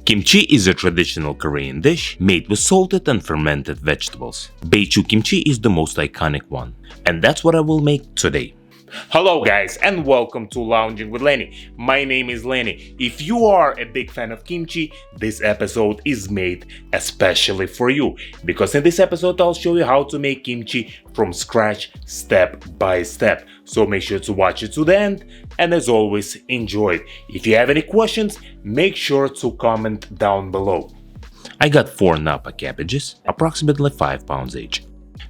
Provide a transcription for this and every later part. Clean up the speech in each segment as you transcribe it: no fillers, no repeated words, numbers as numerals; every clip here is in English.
Kimchi is a traditional Korean dish made with salted and fermented vegetables. Baechu kimchi is the most iconic one, and that's what I will make today. Hello guys and welcome to Lounging with Lenny. My name is Lenny. If you are a big fan of kimchi, this episode is made especially for you, because in this episode I'll show you how to make kimchi from scratch step by step. So make sure to watch it to the end, and as always, enjoy it. If you have any questions, make sure to comment down below. I got 4 nappa cabbages, approximately 5 pounds each.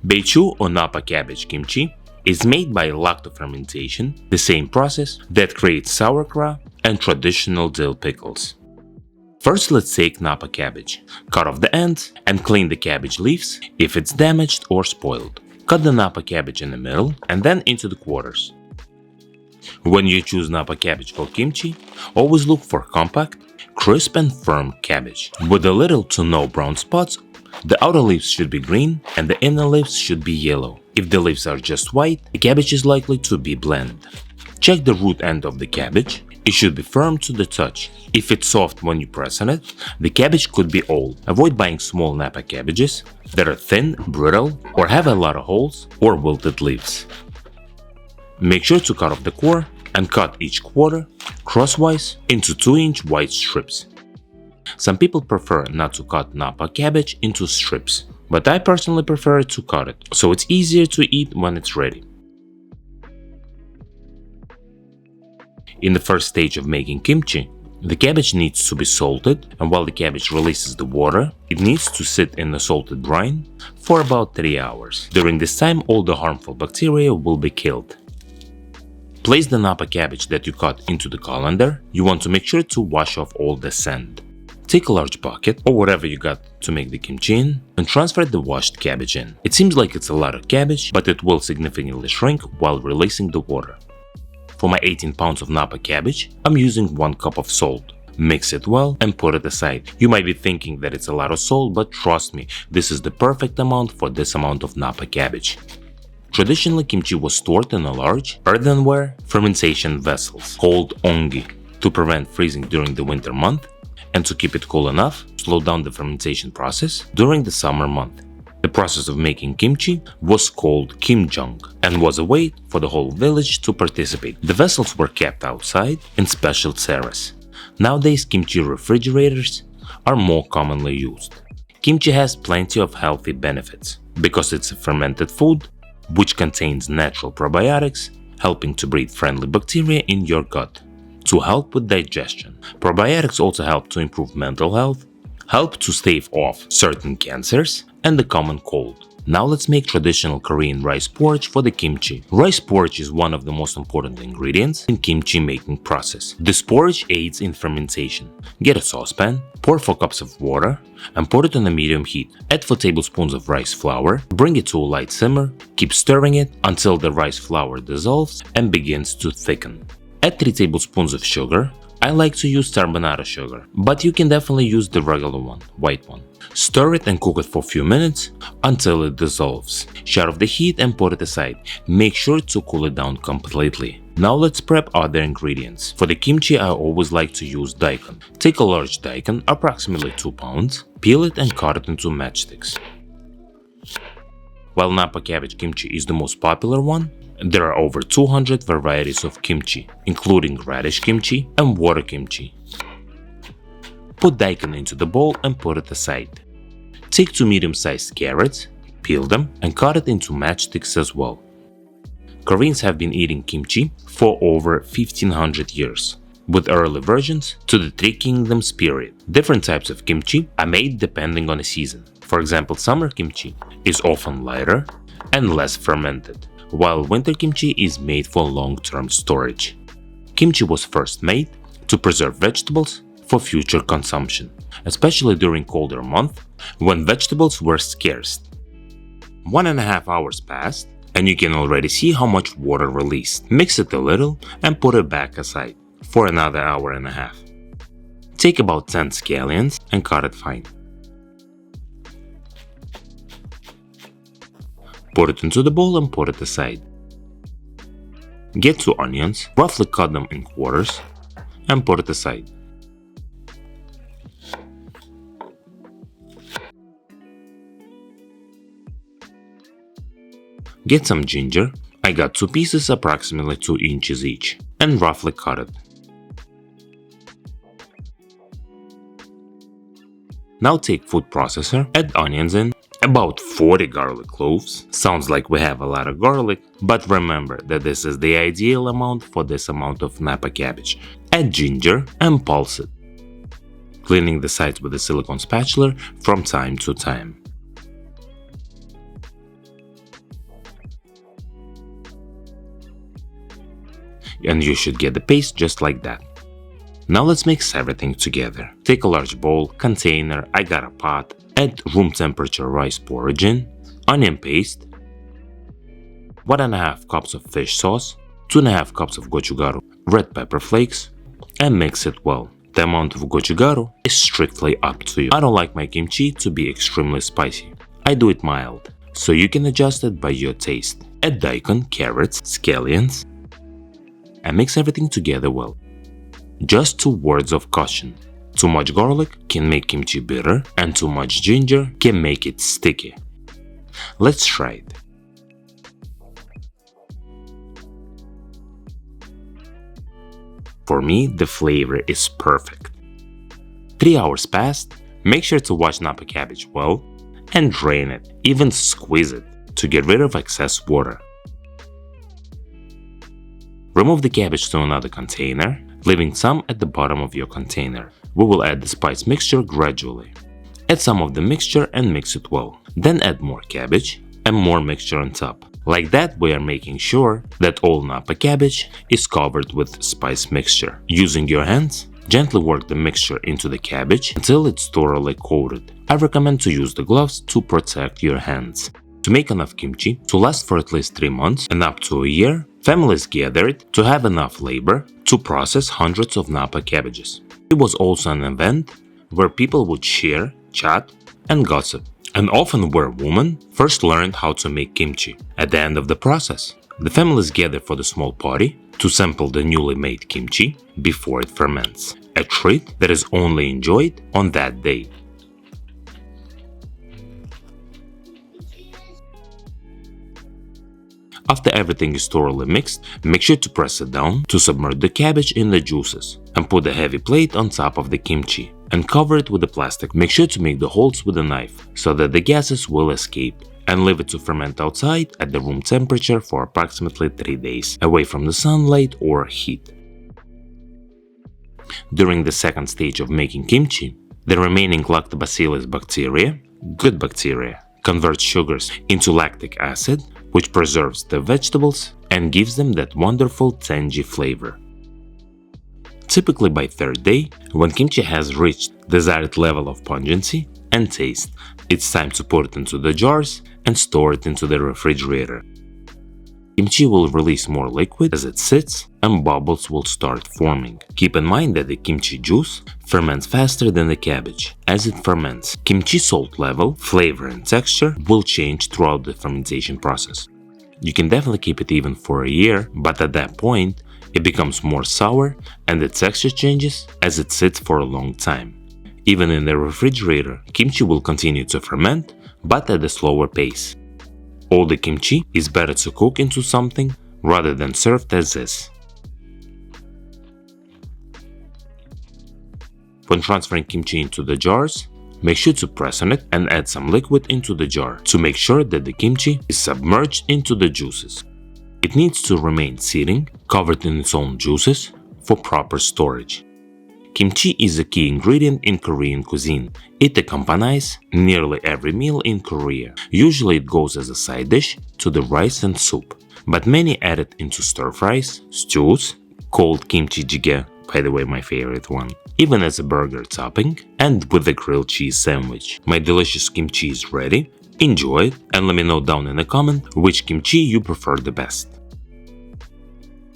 Baechu or nappa cabbage kimchi is made by lacto-fermentation, the same process that creates sauerkraut and traditional dill pickles. First, let's take nappa cabbage. Cut off the ends and clean the cabbage leaves if it's damaged or spoiled. Cut the nappa cabbage in the middle and then into the quarters. When you choose nappa cabbage for kimchi, always look for compact, crisp and firm cabbage with a little to no brown spots. The outer leaves should be green and the inner leaves should be yellow. If the leaves are just white, the cabbage is likely to be bland. Check the root end of the cabbage. It should be firm to the touch. If it's soft when you press on it, the cabbage could be old. Avoid buying small nappa cabbages that are thin, brittle, or have a lot of holes or wilted leaves. Make sure to cut off the core and cut each quarter crosswise into 2-inch wide strips. Some people prefer not to cut nappa cabbage into strips, but I personally prefer to cut it, so it's easier to eat when it's ready. In the first stage of making kimchi, the cabbage needs to be salted, and while the cabbage releases the water, it needs to sit in the salted brine for about 3 hours. During this time, all the harmful bacteria will be killed. Place the nappa cabbage that you cut into the colander. You want to make sure to wash off all the sand. Take a large bucket or whatever you got to make the kimchi in and transfer the washed cabbage in. It seems like it's a lot of cabbage, but it will significantly shrink while releasing the water. For my 18 pounds of nappa cabbage, I'm using 1 cup of salt. Mix it well and put it aside. You might be thinking that it's a lot of salt, but trust me, this is the perfect amount for this amount of nappa cabbage. Traditionally, kimchi was stored in a large earthenware fermentation vessels called ongi to prevent freezing during the winter month and to keep it cool enough to slow down the fermentation process during the summer month. The process of making kimchi was called kimjang and was a way for the whole village to participate. The vessels were kept outside in special terrace. Nowadays, kimchi refrigerators are more commonly used. Kimchi has plenty of healthy benefits because it's a fermented food which contains natural probiotics, helping to breed friendly bacteria in your gut to help with digestion. Probiotics also help to improve mental health, help to stave off certain cancers and the common cold. Now let's make traditional Korean rice porridge for the kimchi. Rice porridge is one of the most important ingredients in kimchi making process. This porridge aids in fermentation. Get a saucepan, pour 4 cups of water and put it on a medium heat. Add 4 tablespoons of rice flour, bring it to a light simmer, keep stirring it until the rice flour dissolves and begins to thicken. Add 3 tablespoons of sugar. I like to use carbonara sugar, but you can definitely use the regular one, white one. Stir it and cook it for a few minutes until it dissolves. Shut off the heat and put it aside. Make sure to cool it down completely. Now let's prep other ingredients. For the kimchi, I always like to use daikon. Take a large daikon, approximately 2 pounds, peel it and cut it into matchsticks. While nappa cabbage kimchi is the most popular one, there are over 200 varieties of kimchi, including radish kimchi and water kimchi. Put daikon into the bowl and put it aside. Take 2 medium-sized carrots, peel them and cut it into matchsticks as well. Koreans have been eating kimchi for over 1500 years, with early versions to the 3 Kingdoms period. Different types of kimchi are made depending on the season. For example, summer kimchi is often lighter and less fermented, while winter kimchi is made for long-term storage. Kimchi was first made to preserve vegetables for future consumption, especially during colder months when vegetables were scarce. 1.5 hours passed and you can already see how much water released. Mix it a little and put it back aside for another 1.5 hours. Take about 10 scallions and cut it fine. Put it into the bowl and put it aside. Get 2 onions, roughly cut them in quarters and put it aside. Get some ginger. I got 2 pieces approximately 2 inches each, and roughly cut it. Now take food processor, add onions in, about 40 garlic cloves. Sounds like we have a lot of garlic, but remember that this is the ideal amount for this amount of napa cabbage. Add ginger and pulse it, cleaning the sides with a silicone spatula from time to time. And you should get the paste just like that. Now let's mix everything together. Take a large bowl, container, I got a pot, add room temperature rice porridge in, onion paste, 1.5 cups of fish sauce, 2.5 cups of gochugaru red pepper flakes, and mix it well. The amount of gochugaru is strictly up to you. I don't like my kimchi to be extremely spicy. I do it mild, so you can adjust it by your taste. Add daikon, carrots, scallions, and mix everything together well. Just 2 words of caution. Too much garlic can make kimchi bitter, and too much ginger can make it sticky. Let's try it. For me, the flavor is perfect. 3 hours passed. Make sure to wash napa cabbage well and drain it, even squeeze it, to get rid of excess water. Remove the cabbage to another container, leaving some at the bottom of your container. We will add the spice mixture gradually. Add some of the mixture and mix it well. Then add more cabbage and more mixture on top. Like that, we are making sure that all napa cabbage is covered with spice mixture. Using your hands, gently work the mixture into the cabbage until it's thoroughly coated. I recommend to use the gloves to protect your hands. To make enough kimchi to last for at least 3 months and up to a year, families gathered to have enough labor to process hundreds of napa cabbages. It was also an event where people would share, chat, and gossip. And often where women first learned how to make kimchi. At the end of the process, the families gather for the small party to sample the newly made kimchi before it ferments, a treat that is only enjoyed on that day. After everything is thoroughly mixed, make sure to press it down to submerge the cabbage in the juices, and put a heavy plate on top of the kimchi and cover it with the plastic. Make sure to make the holes with a knife so that the gases will escape, and leave it to ferment outside at the room temperature for approximately 3 days, away from the sunlight or heat. During the second stage of making kimchi, the remaining lactobacillus bacteria, good bacteria, converts sugars into lactic acid, which preserves the vegetables and gives them that wonderful tangy flavor. Typically by 3rd day, when kimchi has reached desired level of pungency and taste, it's time to put it into the jars and store it into the refrigerator. Kimchi will release more liquid as it sits and bubbles will start forming. Keep in mind that the kimchi juice ferments faster than the cabbage. As it ferments, kimchi salt level, flavor and texture will change throughout the fermentation process. You can definitely keep it even for a year, but at that point, it becomes more sour and the texture changes as it sits for a long time. Even in the refrigerator, kimchi will continue to ferment, but at a slower pace. All the kimchi is better to cook into something rather than served as is. When transferring kimchi into the jars, make sure to press on it and add some liquid into the jar to make sure that the kimchi is submerged into the juices. It needs to remain sitting, covered in its own juices, for proper storage. Kimchi is a key ingredient in Korean cuisine. It accompanies nearly every meal in Korea. Usually it goes as a side dish to the rice and soup, but many add it into stir-fries, stews, cold kimchi jjigae, by the way my favorite one, even as a burger topping, and with a grilled cheese sandwich. My delicious kimchi is ready. Enjoy it and let me know down in a comment which kimchi you prefer the best.